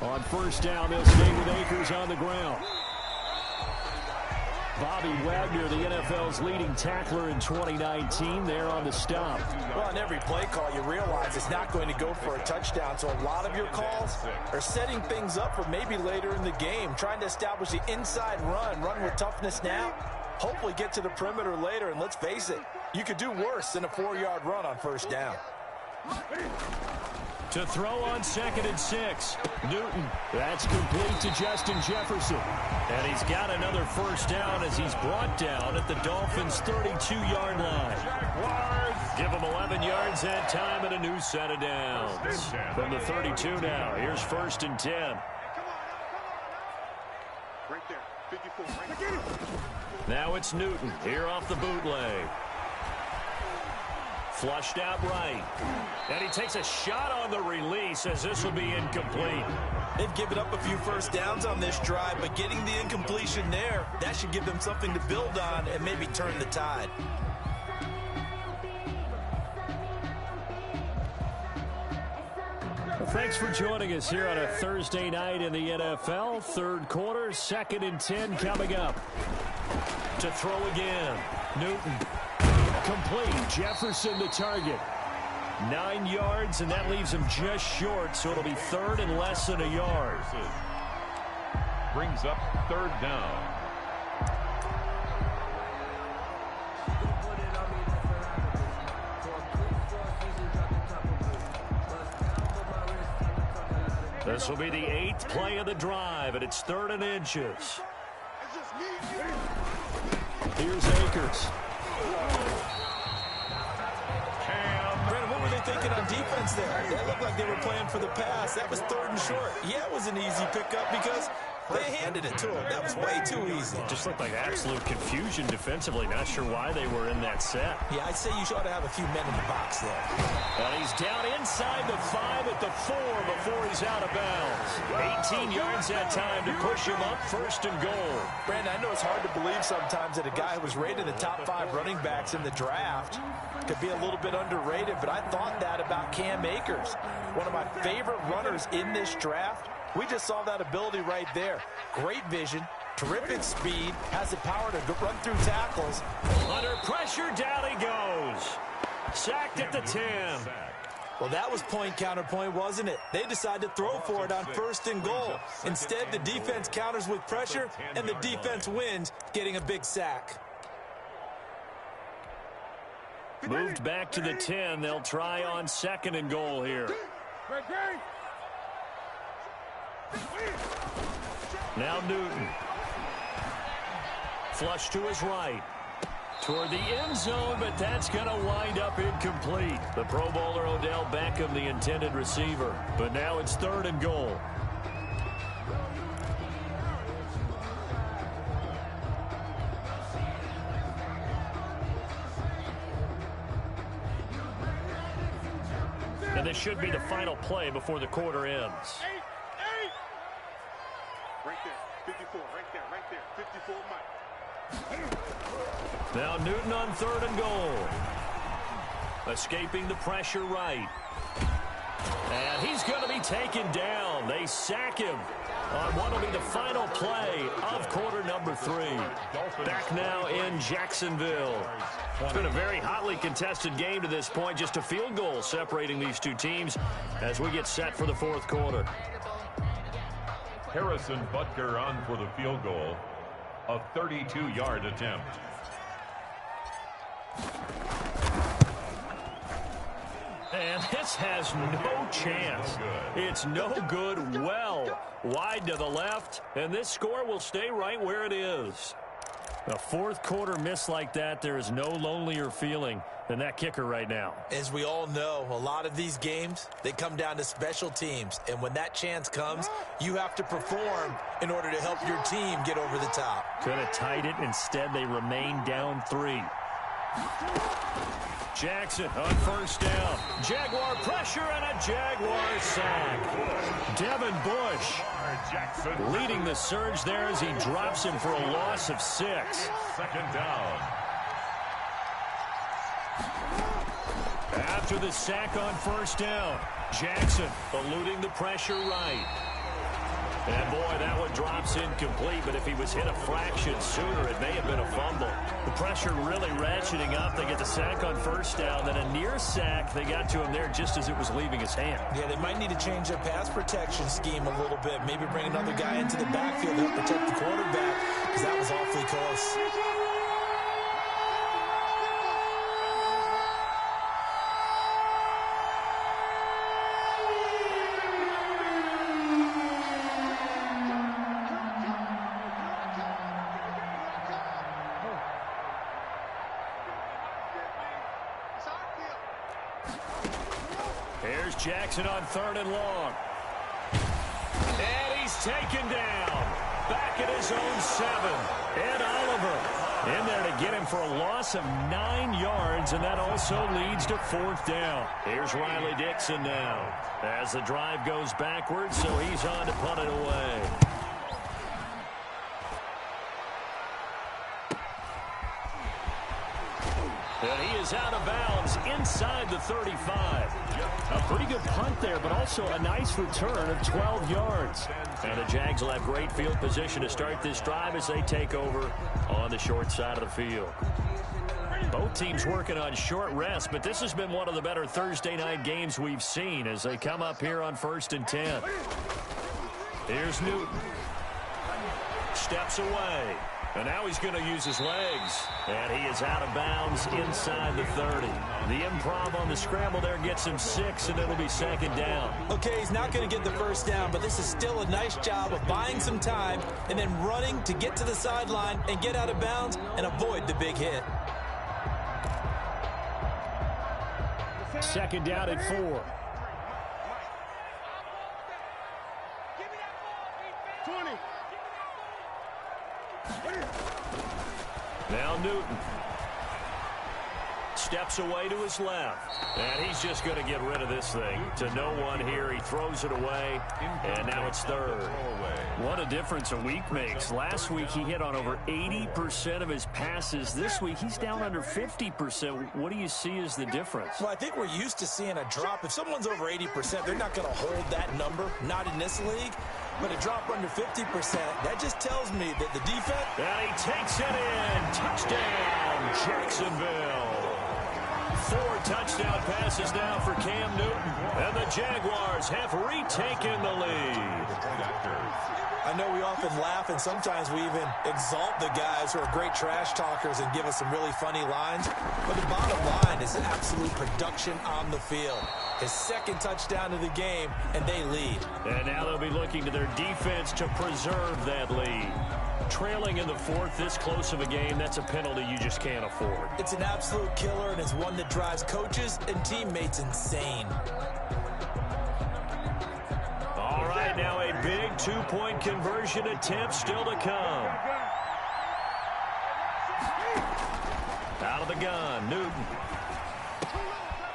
On first down, they'll stay with Akers on the ground. Bobby Wagner, the NFL's leading tackler in 2019, there on the stop. Well, on every play call, you realize it's not going to go for a touchdown, so a lot of your calls are setting things up for maybe later in the game, trying to establish the inside run with toughness now, hopefully get to the perimeter later, and let's face it, you could do worse than a 4-yard run on first down. To throw on 2nd and 6. Newton. That's complete to Justin Jefferson. And he's got another first down as he's brought down at the Dolphins' 32-yard line. Give him 11 yards that time and a new set of downs. From the 32 now, here's 1st and 10. Right there. 54. Right there. Now it's Newton here off the bootleg. Flushed out right. And he takes a shot on the release as this will be incomplete. They've given up a few first downs on this drive, but getting the incompletion there, that should give them something to build on and maybe turn the tide. Well, thanks for joining us here on a Thursday night in the NFL. 3rd quarter, 2nd and 10 coming up. To throw again. Newton. Complete. Jefferson the target. 9 yards, and that leaves him just short, so it'll be 3rd and less than a yard. Brings up 3rd down. This will be the 8th play of the drive, and it's 3rd and inches. Here's Akers. Brandon, what were they thinking on defense there? That looked like they were playing for the pass. That was 3rd and short. Yeah, it was an easy pickup because they handed it to him. That was way too easy. Just looked like absolute confusion defensively. Not sure why they were in that set. Yeah, I'd say you ought to have a few men in the box there. And he's down inside the 5 at the 4 before he's out of bounds. 18 yards that time to push him up 1st and goal. Brandon, I know it's hard to believe sometimes that a guy who was rated the top 5 running backs in the draft could be a little bit underrated, but I thought that about Cam Akers, one of my favorite runners in this draft. We just saw that ability right there. Great vision, Terrific speed, has the power to run through tackles. Under pressure, down he goes. Sacked at the 10. Well, that was point counterpoint, wasn't it? They decided to throw for it on 1st and goal. Instead, the defense counters with pressure, and the defense wins, getting a big sack. Moved back to the 10. They'll try on 2nd and goal here. Now Newton. Flush to his right. Toward the end zone, but that's going to wind up incomplete. The Pro Bowler Odell Beckham, the intended receiver. But now it's 3rd and goal. And this should be the final play before the quarter ends. Right there, 54, right there, 54, Mike. Now Newton on 3rd and goal. Escaping the pressure right. And he's going to be taken down. They sack him on what will be the final play of quarter number 3. Back now in Jacksonville. It's been a very hotly contested game to this point. Just a field goal separating these two teams as we get set for the 4th quarter. Harrison Butker on for the field goal. A 32-yard attempt. And this has no chance. It's no good. Well wide to the left, and this score will stay right where it is. A 4th quarter miss like that, there is no lonelier feeling than that kicker right now. As we all know, a lot of these games, they come down to special teams. And when that chance comes, you have to perform in order to help your team get over the top. Could have tied it. Instead, they remain down 3. Jackson on 1st down. Jaguar pressure and a Jaguar sack. Devin Bush leading the surge there as he drops him for a loss of 6. 2nd down. After the sack on 1st down, Jackson eluding the pressure right. And boy, that one drops incomplete, but if he was hit a fraction sooner, it may have been a fumble. The pressure really ratcheting up. They get the sack on 1st down, then a near sack. They got to him there just as it was leaving his hand. Yeah, they might need to change their pass protection scheme a little bit. Maybe bring another guy into the backfield to help protect the quarterback, because that was awfully close. Here's Jackson on 3rd and long. And he's taken down. Back at his own 7. Ed Oliver in there to get him for a loss of 9 yards, and that also leads to 4th down. Here's Riley Dixon now as the drive goes backwards, so he's on to punt it away. And he is out of bounds inside the 35. A pretty good punt there, but also a nice return of 12 yards. And the Jags will have great field position to start this drive as they take over on the short side of the field. Both teams working on short rest, but this has been one of the better Thursday night games we've seen as they come up here on 1st and 10. Here's Newton. Steps away. And now he's going to use his legs. And he is out of bounds inside the 30. The improv on the scramble there gets him 6, and it'll be 2nd down. Okay, he's not going to get the 1st down, but this is still a nice job of buying some time and then running to get to the sideline and get out of bounds and avoid the big hit. 2nd down at 4. Now Newton steps away to his left, and he's just going to get rid of this thing to no one here. He throws it away, and now it's 3rd. What a difference a week makes. Last week he hit on over 80% of his passes. This week he's down under 50%. What do you see as the difference? Well, I think we're used to seeing a drop. If someone's over 80%, they're not going to hold that number, not in this league. But a drop under 50%, that just tells me that the defense... And he takes it in. Touchdown, Jacksonville. 4 touchdown passes now for Cam Newton. And the Jaguars have retaken the lead. I know we often laugh, and sometimes we even exalt the guys who are great trash talkers and give us some really funny lines. But the bottom line is absolute production on the field. His second touchdown of the game, and they lead. And now they'll be looking to their defense to preserve that lead. Trailing in the 4th, this close of a game, that's a penalty you just can't afford. It's an absolute killer, and it's one that drives coaches and teammates insane. All right, now a big 2-point conversion attempt still to come. Out of the gun, Newton.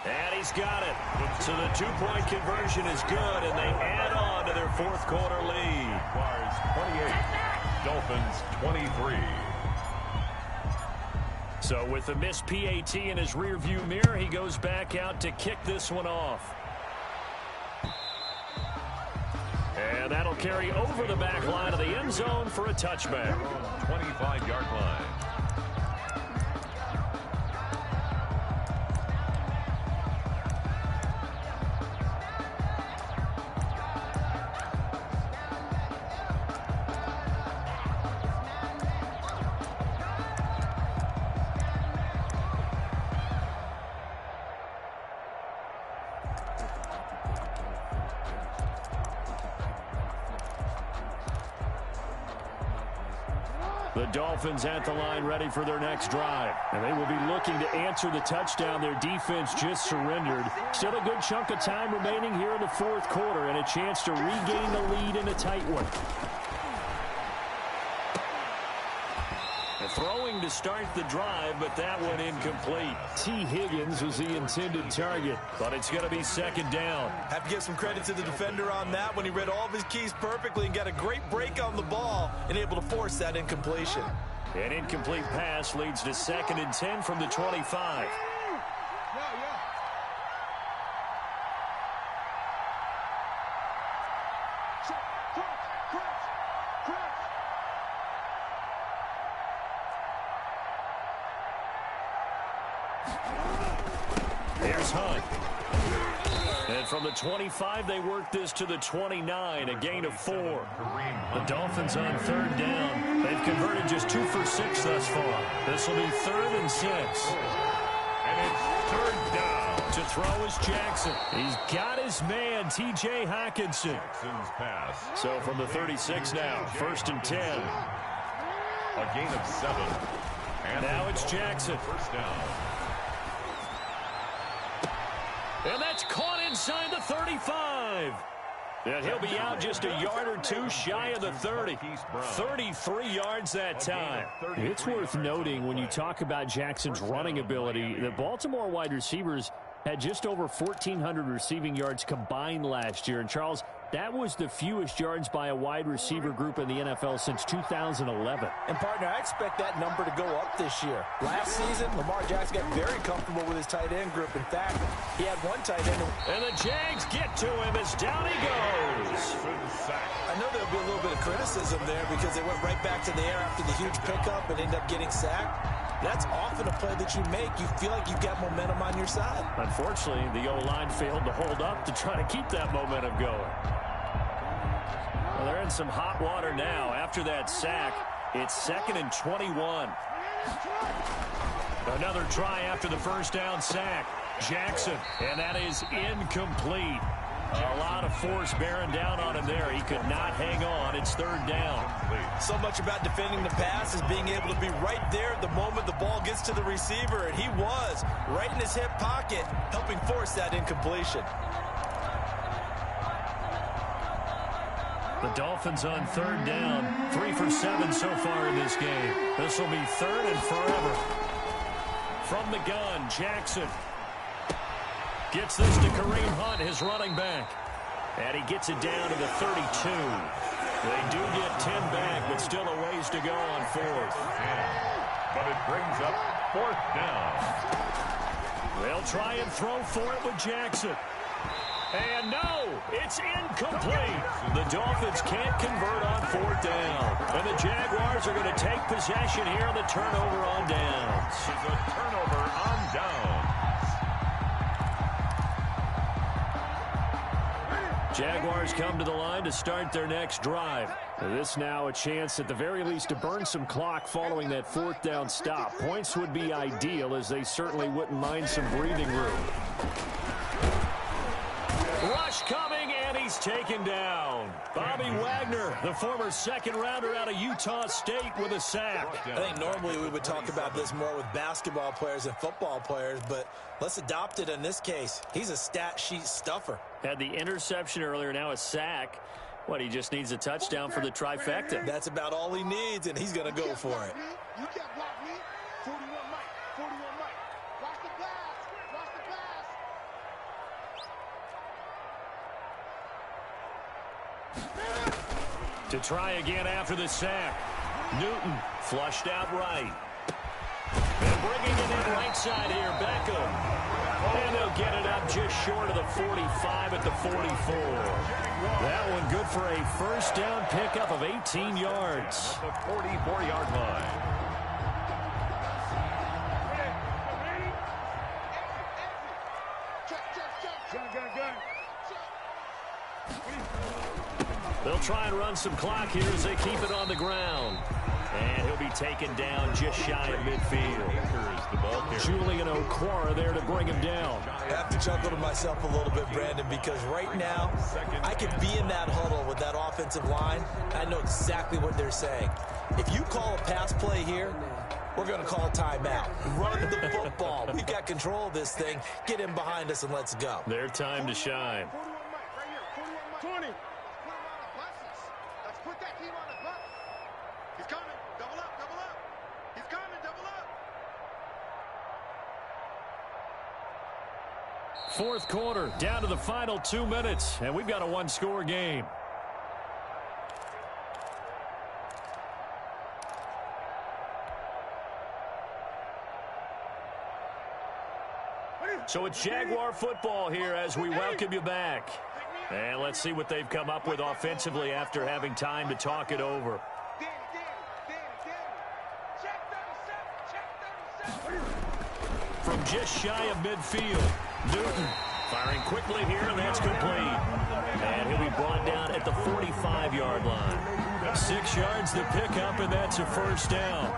And he's got it. So the 2-point conversion is good, and they add on to their 4th quarter lead. Jaguars 28, Dolphins 23. So with the missed PAT in his rearview mirror, he goes back out to kick this one off. And that'll carry over the back line of the end zone for a touchback. 25-yard line. The Dolphins at the line ready for their next drive. And they will be looking to answer the touchdown their defense just surrendered. Still a good chunk of time remaining here in the 4th quarter and a chance to regain the lead in a tight one. Throwing to start the drive, but that one incomplete. T. Higgins was the intended target, but it's going to be 2nd down. Have to give some credit to the defender on that when he read all of his keys perfectly and got a great break on the ball and able to force that incompletion. An incomplete pass leads to 2nd and 10 from the 25. Here's Hunt. And from the 25, they work this to the 29, a gain of 4. The Dolphins on 3rd down. They've converted just 2 for 6 thus far. This will be 3rd and 6. And it's 3rd down. To throw is Jackson. He's got his man, T.J. Hockenson. Jackson's pass. So from the 36 now, 1st and 10. A gain of 7. And now it's Jackson. 1st down. And that's caught inside the 35. And he'll be out just a yard or 2 shy of the 30. 33 yards that time. It's worth noting when you talk about Jackson's running ability, the Baltimore wide receivers had just over 1,400 receiving yards combined last year. And Charles, that was the fewest yards by a wide receiver group in the NFL since 2011. And, partner, I expect that number to go up this year. Last season, Lamar Jackson got very comfortable with his tight end group. In fact, he had one tight end. And the Jags get to him as down he goes. I know there'll be a little bit of criticism there because they went right back to the air after the huge pickup and ended up getting sacked. That's often a play that you make. You feel like you've got momentum on your side. Unfortunately, the O-line failed to hold up to try to keep that momentum going. Well, they're in some hot water now. After that sack, it's 2nd and 21. Another try after the 1st down sack. Jackson, and that is incomplete. A lot of force bearing down on him there. He could not hang on. It's 3rd down. So much about defending the pass is being able to be right there at the moment the ball gets to the receiver, and he was right in his hip pocket, helping force that incompletion. The Dolphins on 3rd down. 3 for 7 so far in this game. This will be 3rd and forever. From the gun, Jackson gets this to Kareem Hunt, his running back. And he gets it down to the 32. They do get 10 back, but still a ways to go on 4th. But it brings up 4th down. They'll try and throw for it with Jackson. And no, it's incomplete. The Dolphins can't convert on 4th down. And the Jaguars are going to take possession here on the turnover on downs. The turnover on downs. Jaguars come to the line to start their next drive. This now a chance at the very least to burn some clock following that 4th down stop. Points would be ideal, as they certainly wouldn't mind some breathing room. Rush coming, and he's taken down. Bobby Wagner, the former second-rounder out of Utah State, with a sack. I think normally we would talk about this more with basketball players and football players, but let's adopt it in this case. He's a stat sheet stuffer. Had the interception earlier, now a sack. What, he just needs a touchdown for the trifecta. That's about all he needs, and he's going to go for it. You can't block me. 41 Mike. 41 Mike. Watch the pass. Watch the pass. To try again after the sack. Newton flushed out right. And bringing it in right side here, Beckham. And they'll get it up just short of the 45 at the 44. That one good for a first down pickup of 18 yards. At the 44-yard line. They'll try and run some clock here as they keep it on the ground. And he'll be taken down just shy of midfield. Julian Okwara there to bring him down. I have to chuckle to myself a little bit, Brandon, because right now I could be in that huddle with that offensive line. I know exactly what they're saying. If you call a pass play here, we're going to call a timeout. Run the football. We've got control of this thing. Get in behind us and let's go. Their time to shine. 20. Let's put that team on the bus. He's coming. Double up, double up. He's coming, double up. Fourth quarter, down to the final 2 minutes, and we've got a one-score game. So it's Jaguar football here as we welcome you back. And let's see what they've come up with offensively after having time to talk it over. From just shy of midfield, Newton firing quickly here, and that's complete. And he'll be brought down at the 45-yard line. 6 yards to pick up, and that's a first down.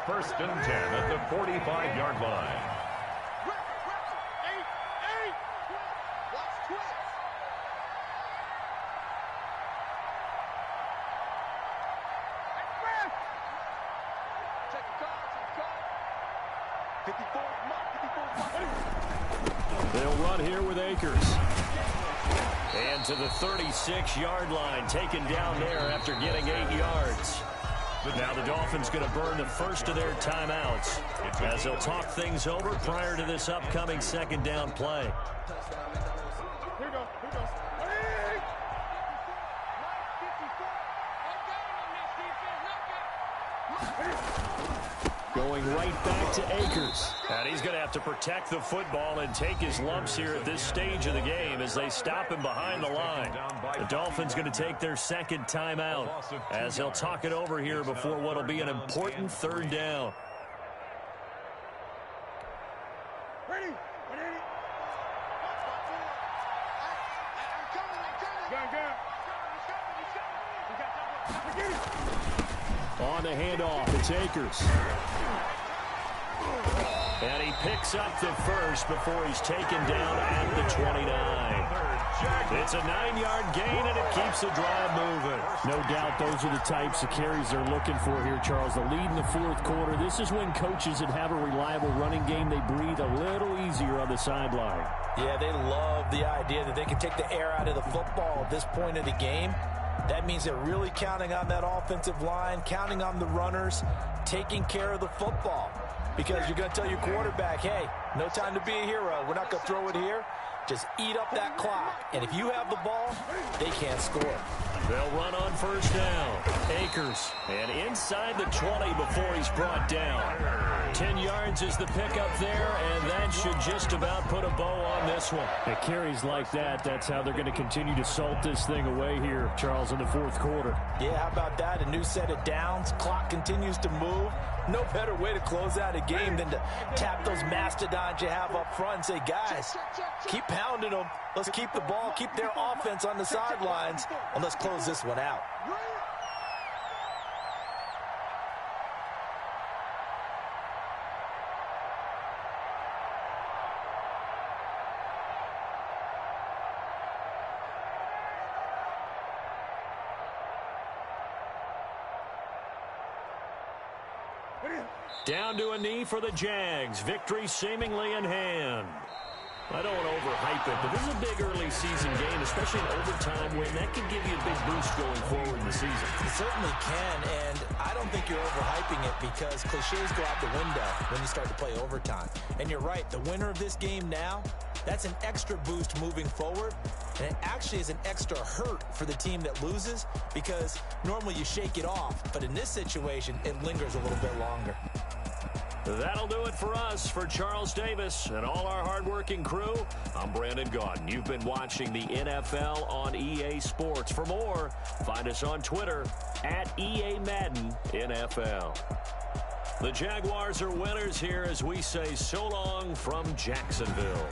First and 10 at the 45-yard line. They'll run here with Akers. And to the 36-yard line, taken down there after getting 8 yards. Now the Dolphins going to burn the first of their timeouts as they'll talk things over prior to this upcoming second down play. Here we go. Going right back to Akers. And he's going to have to protect the football and take his lumps here at this stage of the game as they stop him behind the line. The Dolphins going to take their second timeout as they'll talk it over here before what will be an important third down. Ready? On the handoff, it's Akers. And he picks up the first before he's taken down at the 29. It's a 9-yard gain, and it keeps the drive moving. No doubt those are the types of carries they're looking for here, Charles. The lead in the fourth quarter. This is when coaches that have a reliable running game, they breathe a little easier on the sideline. Yeah, they love the idea that they can take the air out of the football at this point of the game. That means they're really counting on that offensive line, counting on the runners, taking care of the football. Because you're going to tell your quarterback, hey, no time to be a hero. We're not going to throw it here. Just eat up that clock. And if you have the ball, they can't score. They'll run on first down. Akers, and inside the 20 before he's brought down. 10 yards is the pickup there, and that should just about put a bow on this one. At carries like that, that's how they're going to continue to salt this thing away here, Charles, in the fourth quarter. Yeah, how about that? A new set of downs. Clock continues to move. No better way to close out a game than to tap those mastodons you have up front and say, guys, keep pounding them. Let's keep the ball, keep their offense on the sidelines, and let's close this one out. Down to a knee for the Jags. Victory seemingly in hand. I don't want to overhype it, but this is a big early season game, especially an overtime win. That can give you a big boost going forward in the season. It certainly can, and I don't think you're overhyping it because cliches go out the window when you start to play overtime. And you're right, the winner of this game now, that's an extra boost moving forward, and it actually is an extra hurt for the team that loses because normally you shake it off, but in this situation, it lingers a little bit longer. That'll do it for us. For Charles Davis and all our hardworking crew, I'm Brandon Gaudin. You've been watching the NFL on EA Sports. For more, find us on Twitter at EA Madden NFL. The Jaguars are winners here as we say so long from Jacksonville.